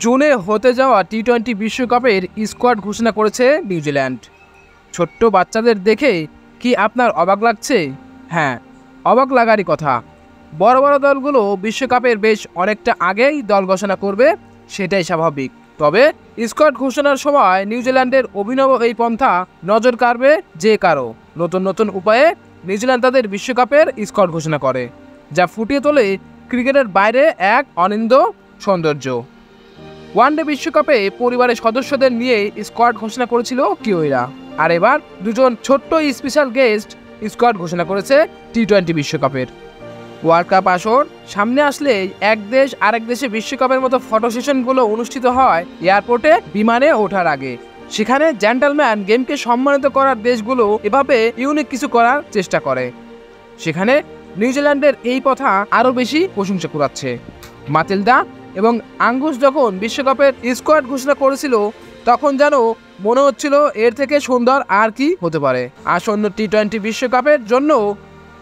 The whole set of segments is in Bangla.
জুনে হতে যাওয়া টি-20 বিশ্বকাপের স্কোয়াড ঘোষণা করেছে নিউজিল্যান্ড। ছোট্ট বাচ্চাদের দেখে কি আপনার অবাক লাগছে? হ্যাঁ, অবাক লাগারই কথা। বড় বড় দলগুলো বিশ্বকাপের বেশ অনেকটা আগেই দল ঘোষণা করবে, সেটাই স্বাভাবিক। তবে স্কোয়াড ঘোষণার সময় নিউজিল্যান্ডের অভিনব এই পন্থা নজর কাড়বে যে কারো। নতুন নতুন উপায়ে নিউজিল্যান্ড তাদের বিশ্বকাপের স্কোয়াড ঘোষণা করে, যা ফুটিয়ে তোলে ক্রিকেটের বাইরে এক অনিন্দ্য সৌন্দর্য। ওয়ানডে বিশ্বকাপে পরিবারের সদস্যদের নিয়ে স্কোয়াড ঘোষণা করেছিল কিউইরা, আর এবার দুজন ছোট্ট স্পেশাল গেস্ট স্কোয়াড ঘোষণা করেছে টি-20 বিশ্বকাপের। ওয়ার্ল্ড কাপ আসর সামনে আসলে এক দেশ আরেক দেশে বিশ্বকাপের মতো ফটো সেশনগুলো অনুষ্ঠিত হয় এয়ারপোর্টে বিমানে ওঠার আগে। সেখানে জেন্টলম্যান গেমকে সম্মানিত করার দেশগুলো এভাবে ইউনিক কিছু করার চেষ্টা করে। সেখানে নিউজিল্যান্ডের এই পথা আরও বেশি প্রশংসা কুড়াচ্ছে। মাতিলদা এবং আঙ্গুস যখন বিশ্বকাপের স্কোয়াড ঘোষণা করেছিল, তখন যেন মনে হচ্ছিল এর থেকে সুন্দর আর কি হতে পারে। আসন্ন টি-20 বিশ্বকাপের জন্য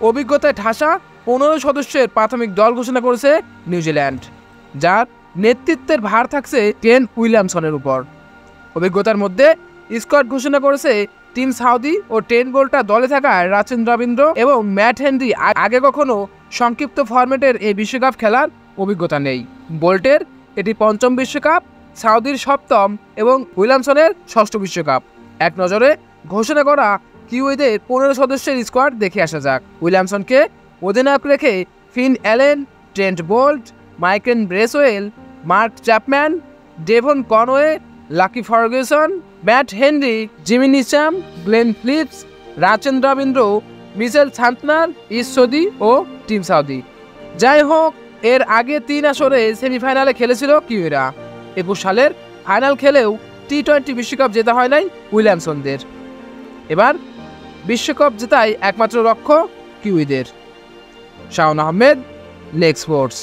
অভিজ্ঞতায় ঠাসা 15 সদস্যের প্রাথমিক দল ঘোষণা করেছে নিউজিল্যান্ড, যার নেতৃত্বের ভার থাকছে কেন উইলিয়ামসনের উপর। অভিজ্ঞতার মধ্যে স্কোয়াড ঘোষণা করেছে টিম সাউদি ও 10 বোল্টটা দলে থাকায় রাচেন রবীন্দ্র এবং ম্যাট হেনরি। আগে কখনো সংক্ষিপ্ত ফরম্যাটের এই বিশ্বকাপ খেলার অভিজ্ঞতা নেই। বোল্টের এটি 5ম বিশ্বকাপ, সাউদির 7ম এবং উইলিয়ামসনের 6ষ্ঠ বিশ্বকাপ। এক নজরে ঘোষণা করা কিউইদের 15 সদস্যের স্কোয়াড দেখে আসা যাক। উইলিয়ামসনকে অধিনায়ক রেখে Finn Allen, Trent Boult, Michael Bracewell, mark Chapman, Devon Conway, lucky Ferguson, Matt Henry, Jimmy Neesham, Glenn Phillips, Rachin Rabindra, Mitchell Santner, ইসোদি ও টিম সাউদি। যাই হোক, এর আগে 3 আসরে সেমিফাইনালে খেলেছিল কিউইরা। 21 সালের ফাইনাল খেলেও টি-20 বিশ্বকাপ জেতা হয় নাই উইলিয়ামসনদের। এবার বিশ্বকাপ জেতাই একমাত্র লক্ষ্য কিউইদের। Shaon Ahmed, leg sports.